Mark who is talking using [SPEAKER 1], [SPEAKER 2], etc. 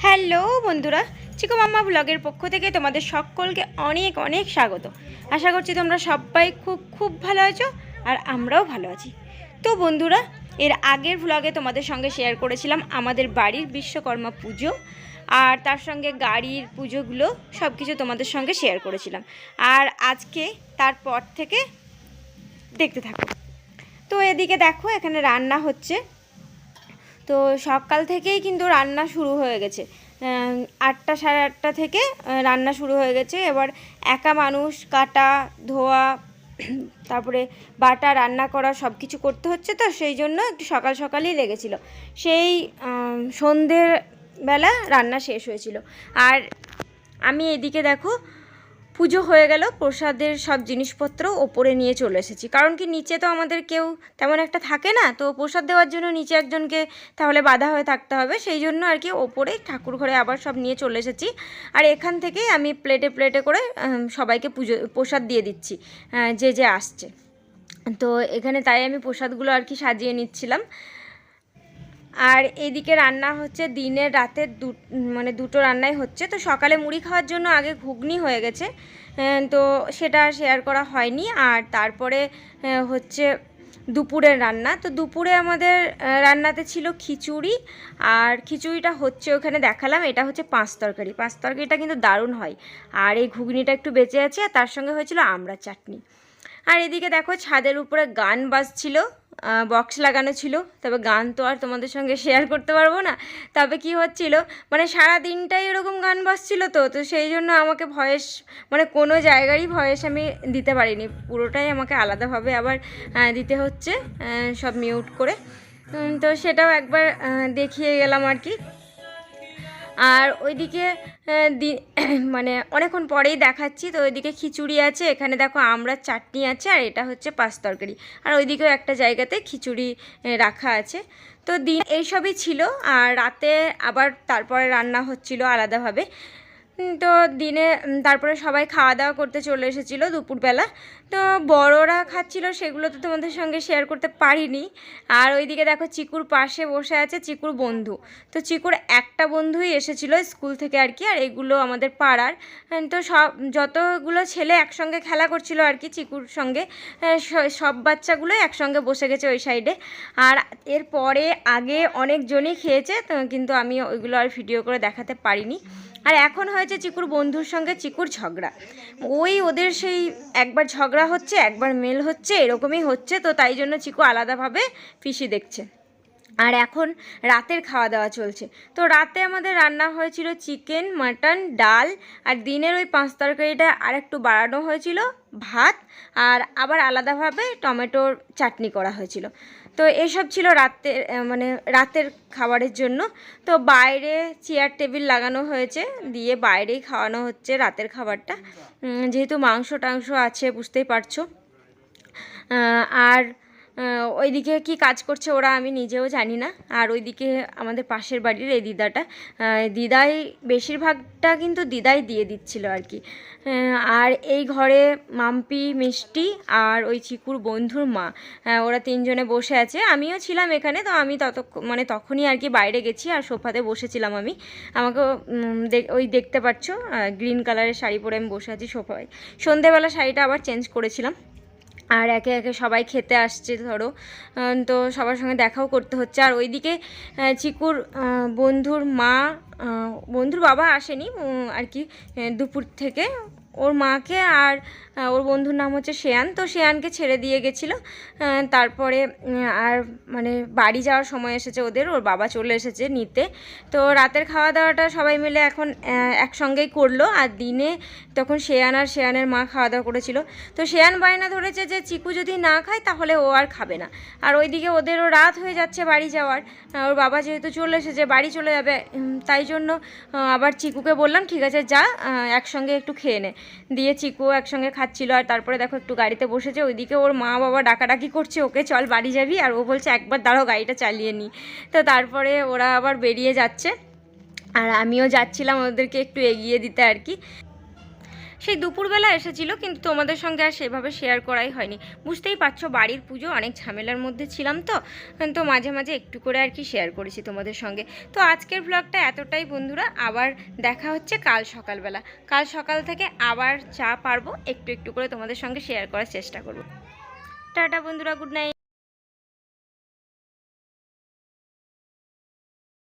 [SPEAKER 1] Hello বন্ধুরা, চিকু মাম্মা ব্লগের পক্ষ থেকে তোমাদের সকলকে অনেক অনেক স্বাগত। আশা করছি তোমরা সবাই খুব খুব ভালো আছো আর আমরাও ভালো আছি। তো বন্ধুরা, এর আগের ব্লগে তোমাদের সঙ্গে শেয়ার করেছিলাম আমাদের বাড়ির বিশ্বকর্মা পুজো আর তার সঙ্গে গাড়ির পুজোগুলো সব কিছু তোমাদের সঙ্গে শেয়ার করেছিলাম। আর আজকে তারপর থেকে দেখতে থাকো। তো এদিকে দেখো, এখানে রান্না হচ্ছে। তো সকাল থেকেই কিন্তু রান্না শুরু হয়ে গেছে। 8টা সাড়ে 8টা থেকে রান্না শুরু হয়ে গেছে। এবার একা মানুষ কাটা ধোয়া তারপরে বাটা রান্না করা সব কিছু করতে হচ্ছে, তো সেই জন্য একটু সকাল সকালই লেগেছিল। সেই সন্ধ্যের বেলা রান্না শেষ হয়েছিল। আর আমি এদিকে দেখো, পুজো হয়ে গেল, প্রসাদের সব জিনিসপত্র ওপরে নিয়ে চলে এসেছি। কারণ কি, নিচে তো আমাদের কেউ তেমন একটা থাকে না, তো প্রসাদ দেওয়ার জন্য নিচে একজনকে তাহলে বাধা হয়ে থাকতে হবে, সেই জন্য আর কি ওপরে ঠাকুর ঘরে আবার সব নিয়ে চলে এসেছি। আর এখান থেকেই আমি প্লেটে প্লেটে করে সবাইকে প্রসাদ দিয়ে দিচ্ছি যে যে আসছে। তো এখানে তাই আমি প্রসাদগুলো আর কি সাজিয়ে নিচ্ছিলাম। আর এইদিকে রান্না হচ্ছে দিনের রাতের দুটো রান্নাই হচ্ছে। তো সকালে মুড়ি খাওয়ার জন্য আগে ঘুগনি হয়ে গেছে, তো সেটা শেয়ার করা হয়নি। আর তারপরে হচ্ছে দুপুরের রান্না। তো দুপুরে আমাদের রান্নাতে ছিল খিচুড়ি, আর খিচুড়িটা হচ্ছে ওখানে দেখালাম, এটা হচ্ছে পাঁচ তরকারিটা কিন্তু দারুণ হয়। আর এই ঘুগনিটা একটু বেঁচে আছে, আর তার সঙ্গে হয়েছিল আমড়ার চাটনি। আর এদিকে দেখো, ছাদের উপরে গান বাজছিল, বক্স লাগানো ছিল। তবে গান তো আর তোমাদের সঙ্গে শেয়ার করতে পারবো না। তবে কি হচ্ছিল, মানে সারা দিনটাই এরকম গান বাজছিল, তো সেই জন্য আমাকে ভয়েস, মানে কোনো জায়গারই ভয়েস আমি দিতে পারিনি, পুরোটাই আমাকে আলাদাভাবে আবার দিতে হচ্ছে, সব মিউট করে। তো সেটাও একবার দেখিয়ে গেলাম আর কি। আর ওইদিকে মানে অনেকক্ষণ পরেই দেখাচ্ছি। তো ওইদিকে খিচুড়ি আছে, এখানে দেখো আমড়ার চাটনি আছে, আর এটা হচ্ছে পাঁচ তরকারি। আর ওইদিকেও একটা জায়গাতে খিচুড়ি রাখা আছে। তো দিন এইসবই ছিল। আর রাতে আবার তারপরে রান্না হচ্ছিল আলাদাভাবে। তো দিনে তারপরে সবাই খাওয়া দাওয়া করতে চলে এসেছিলো দুপুরবেলা। তো বড়রা খাচ্ছিল, সেগুলো তো তোমাদের সঙ্গে শেয়ার করতে পারিনি। আর ওইদিকে দেখো, চিকুর পাশে বসে আছে চিকুর বন্ধু। তো চিকুর একটা বন্ধুই এসেছিলো স্কুল থেকে আর কি, আর এগুলো আমাদের পাড়ার। তো যতগুলো ছেলে একসঙ্গে খেলা করছিল আর কি চিকুর সঙ্গে, সব বাচ্চাগুলোই একসঙ্গে বসে গেছে ওই সাইডে। আর এরপরে আগে অনেকজনই খেয়েছে, তো কিন্তু আমি ওইগুলো আর ভিডিও করে দেখাতে পারিনি। আর এখন হয়েছে চিকুর বন্ধুর সঙ্গে চিকুর ঝগড়া। ওদের সেই একবার ঝগড়া হচ্ছে, একবার মেল হচ্ছে, এরকমই হচ্ছে। তো তাই জন্য চিকু আলাদাভাবে পিসি দেখছে। আর এখন রাতের খাওয়া দাওয়া চলছে। তো রাতে আমাদের রান্না হয়েছিল চিকেন, মাটন, ডাল, আর দিনের ওই পাঁচ তরকারিটা আর একটু বাড়ানো হয়েছিল, ভাত, আর আবার আলাদাভাবে টমেটোর চাটনি করা হয়েছিল। তো এসব ছিল রাতের, মানে রাতের খাবারের জন্য। তো বাইরে চেয়ার টেবিল লাগানো হয়েছে, দিয়ে বাইরেই খাওয়ানো হচ্ছে রাতের খাবারটা, যেহেতু মাংস টাংস আছে বুঝতেই পারছো। আর ওইদিকে কি কাজ করছে ওরা আমি নিজেও জানি না। আর ওইদিকে আমাদের পাশের বাড়ির এই দিদাই বেশিরভাগটা কিন্তু দিদাই দিয়ে দিচ্ছিল আর কি। আর এই ঘরে মাম্পি, মিষ্টি আর ওই চিকুর বন্ধুর মা, ওরা তিনজনে বসে আছে। আমিও ছিলাম এখানে, তো আমি তখনই আর কি বাইরে গেছি, আর সোফাতে বসেছিলাম আমি। আমাকে ওই দেখতে পাচ্ছ গ্রিন কালারের শাড়ি পরে আমি বসে আছি সোফায়। সন্ধেবেলা শাড়িটা আবার চেঞ্জ করেছিলাম। আর একে একে সবাই খেতে আসছে ধরো, তো সবার সঙ্গে দেখাও করতে হচ্ছে। আর ওইদিকে চিকুর বন্ধুর বাবা আসেনি আর কি দুপুর থেকে, ওর মাকে আর ওর বন্ধুর নাম হচ্ছে শেয়ান, তো শেয়ানকে ছেড়ে দিয়ে গেছিলো। তারপরে আর মানে বাড়ি যাওয়ার সময় এসেছে ওর বাবা চলে এসেছে নিতে। তো রাতের খাওয়া দাওয়াটা সবাই মিলে এখন একসঙ্গেই করলো। আর দিনে তখন শেয়ান আর শেয়ানের মা খাওয়া দাওয়া করেছিল। তো শেয়ান বায়না ধরেছে যে চিকু যদি না খায় তাহলে ও আর খাবে না। আর ওইদিকে ওদেরও রাত হয়ে যাচ্ছে বাড়ি যাওয়ার, ওর বাবা যেহেতু চলে এসেছে বাড়ি চলে যাবে, তাই জন্য আবার চিকুকে বললাম ঠিক আছে যা, একসঙ্গে একটু খেয়ে নে। দিয়ে চিকু একসঙ্গে খাচ্ছিল। আর তারপরে দেখো একটু গাড়িতে বসেছে, ওইদিকে ওর মা বাবা ডাকাডাকি করছে ওকে চল বাড়ি যাবি, আর ও বলছে একবার দাঁড়াও গাড়িটা চালিয়ে নিই। তো তারপরে ওরা আবার বেরিয়ে যাচ্ছে, আর আমিও যাচ্ছিলাম ওদেরকে একটু এগিয়ে দিতে আর কি। সেই দুপুরবেলা এসেছিল, কিন্তু তোমাদের সঙ্গে আর সেভাবে শেয়ার করাই হয়নি। বুঝতেই পারছো বাড়ির পুজো, অনেক ঝামেলার মধ্যে ছিলাম, তো মাঝে মাঝে একটু করে আর কি শেয়ার করেছি তোমাদের সঙ্গে। তো আজকের ব্লগটা এতটাই বন্ধুরা, আবার দেখা হচ্ছে কাল সকালবেলা। কাল সকাল থেকে আবার যা পারবো একটু একটু করে তোমাদের সঙ্গে শেয়ার করার চেষ্টা করব। টাটা বন্ধুরা, গুড নাইট।